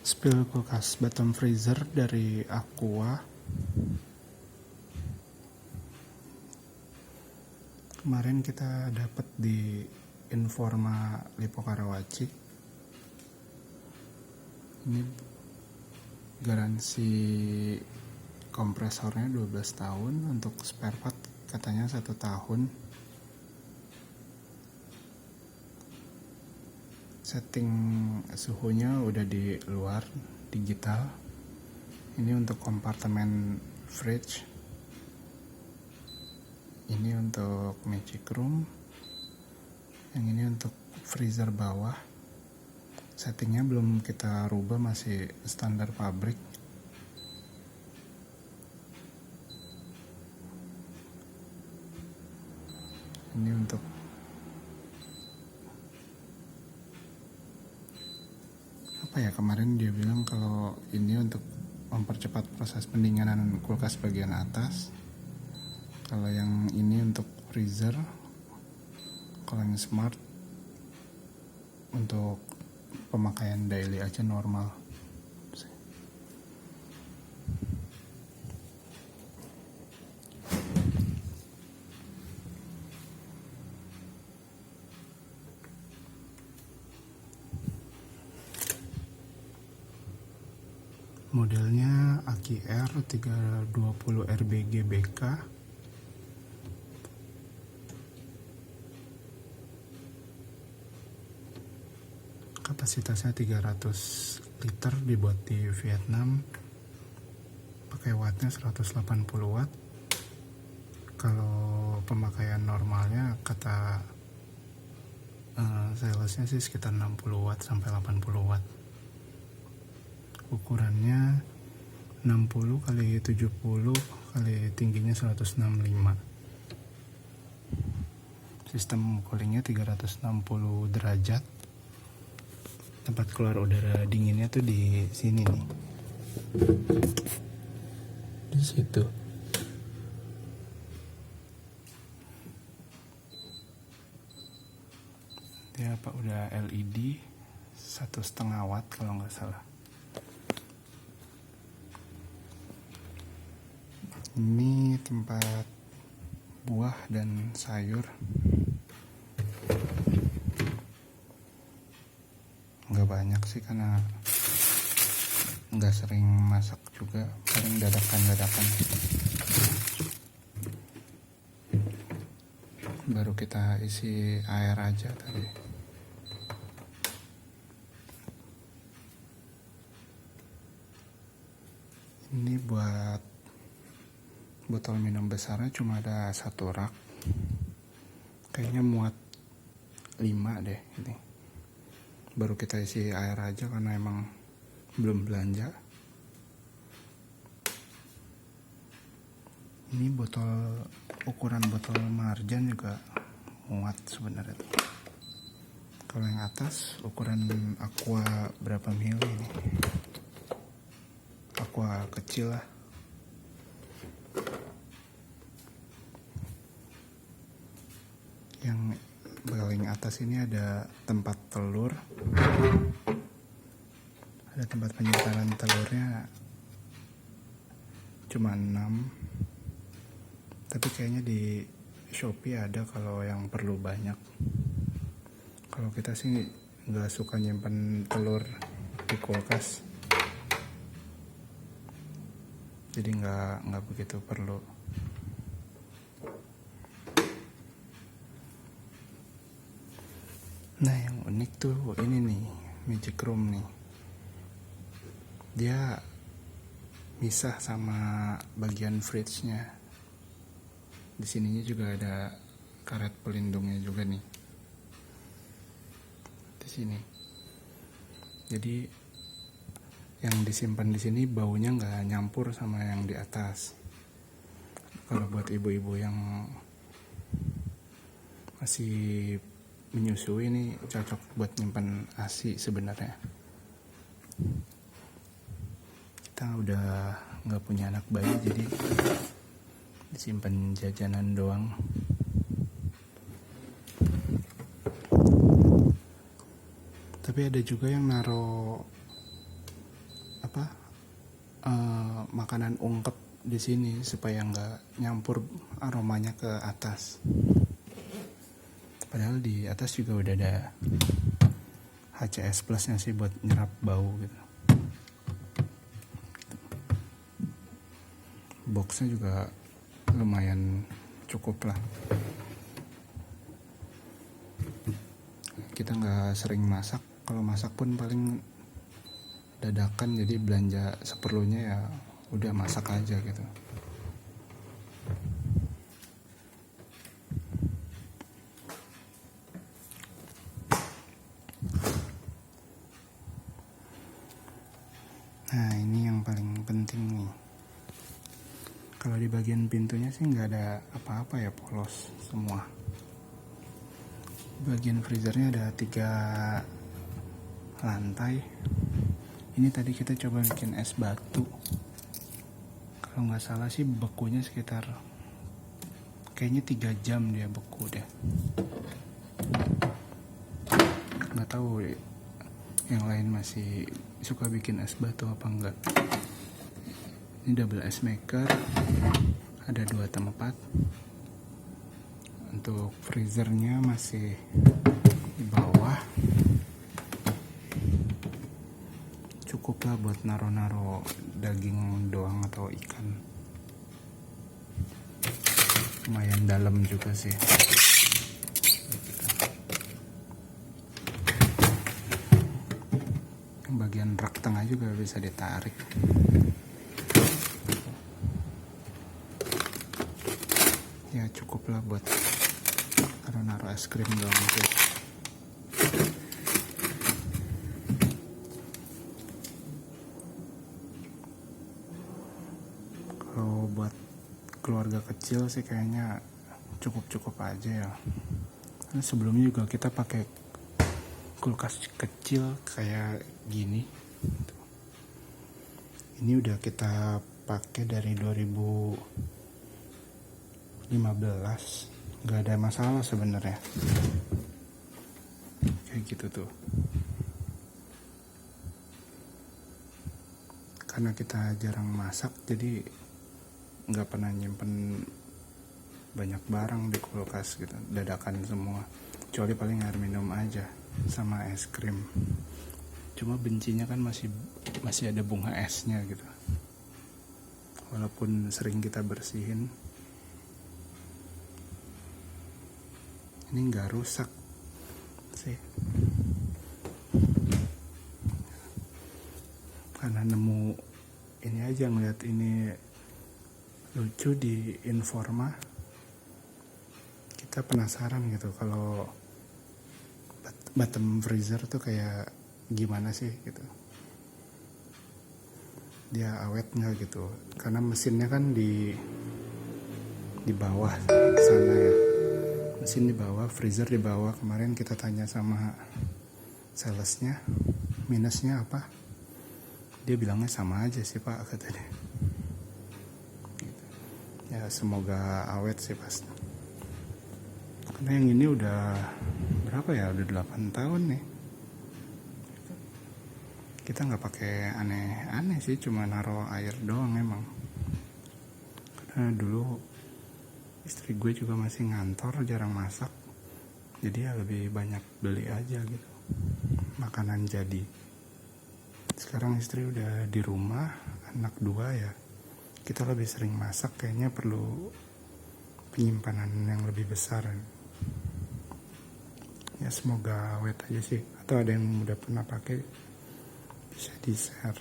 Spill kulkas bottom freezer dari Aqua. Kemarin kita dapat di Informa Lipo Karawaci. Ini garansi kompresornya 12 tahun, untuk spare part katanya 1 tahun. Setting suhunya udah di luar digital. Ini untuk kompartemen fridge, ini untuk magic room, yang ini untuk freezer bawah. Settingnya belum kita rubah, masih standar pabrik. Ini untuk apa ya, kemarin dia bilang kalau ini untuk mempercepat proses pendinginan kulkas bagian atas. Kalau yang ini untuk freezer, kalau yang smart untuk pemakaian daily aja normal. Modelnya AKR 320 RBG BK. Kapasitasnya 300 liter, dibuat di Vietnam. Pakai wattnya 180 watt. Kalau pemakaian normalnya kata salesnya sih sekitar 60 watt sampai 80 watt. Ukurannya 60 kali 70 kali tingginya 165. Sistem coolingnya 360 derajat. Tempat keluar udara dinginnya tuh di sini nih, di situ. Dia apa, udah LED 1,5 watt kalau nggak salah. Ini tempat buah dan sayur. Nggak banyak sih karena nggak sering masak juga, paling dadakan-dadakan. Baru kita isi air aja tadi. Ini buat botol minum besarnya cuma ada 1 rak. Kayaknya muat 5 deh ini. Baru kita isi air aja karena emang belum belanja. Ini botol, ukuran botol marjan juga muat sebenarnya tuh. Kalau yang atas ukuran Aqua berapa mili ini? Aqua kecil lah. Yang paling atas ini ada tempat telur. Ada tempat penyimpanan telurnya cuma 6. Tapi kayaknya di Shopee ada kalau yang perlu banyak. Kalau kita sih nggak suka nyimpen telur di kulkas, jadi nggak begitu perlu. Nah, yang unik tuh ini nih, magic room nih. Dia misah sama bagian fridge-nya. Di sininya juga ada karet pelindungnya juga nih. Di sini. Jadi yang disimpan di sini baunya nggak nyampur sama yang di atas. Kalau buat ibu-ibu yang masih menyusui, ini cocok buat nyimpan ASI sebenarnya. Kita udah nggak punya anak bayi, jadi disimpan jajanan doang. Tapi ada juga yang naruh makanan ungkep di sini supaya nggak nyampur aromanya ke atas. Padahal di atas juga udah ada HCS plusnya sih buat nyerap bau gitu. Boxnya juga lumayan cukup lah. Kita nggak sering masak, kalau masak pun paling dadakan, jadi belanja seperlunya ya udah masak aja gitu. Nah ini yang paling penting nih. Kalau di bagian pintunya sih nggak ada apa-apa ya, polos semua. Bagian freezernya ada 3 lantai. Ini tadi kita coba bikin es batu. Kalau nggak salah sih bekunya sekitar kayaknya 3 jam dia beku deh. Nggak tahu yang lain masih suka bikin es batu apa enggak. Ini double ice maker, ada 2 tempat. Untuk freezernya masih di bawah, cukup lah buat naro-naro daging doang atau ikan. Lumayan dalam juga sih. Bagian rak tengah juga bisa ditarik. Ya cukup lah buat naro es krim doang sih. Kalau buat keluarga kecil sih kayaknya cukup-cukup aja ya. Karena sebelumnya juga kita pakai kulkas kecil kayak gini. Ini udah kita pakai dari 2015. Gak ada masalah sebenarnya, kayak gitu tuh. Karena kita jarang masak, jadi nggak pernah nyimpen banyak barang di kulkas gitu, dadakan semua. Kecuali paling air minum aja sama es krim. Cuma bencinya kan masih ada bunga esnya gitu. Walaupun sering kita bersihin, ini nggak rusak sih, karena nemu ini aja, ngeliat ini lucu di Informa, kita penasaran gitu kalau bottom freezer tuh kayak gimana sih gitu, dia awet nggak gitu, karena mesinnya kan di bawah sana ya. Mesin di bawah, freezer di bawah. Kemarin kita tanya sama salesnya, minusnya apa? Dia bilangnya sama aja sih pak, kata dia. Gitu. Ya semoga awet sih pasti. Karena yang ini udah berapa ya? Udah 8 tahun nih. Kita nggak pakai aneh-aneh sih, cuma naruh air doang emang. Karena dulu istri gue juga masih ngantor, jarang masak, jadi ya lebih banyak beli aja gitu, makanan jadi. Sekarang istri udah di rumah, anak 2 ya, kita lebih sering masak, kayaknya perlu penyimpanan yang lebih besar. Ya semoga awet aja sih, atau ada yang udah pernah pakai bisa di share.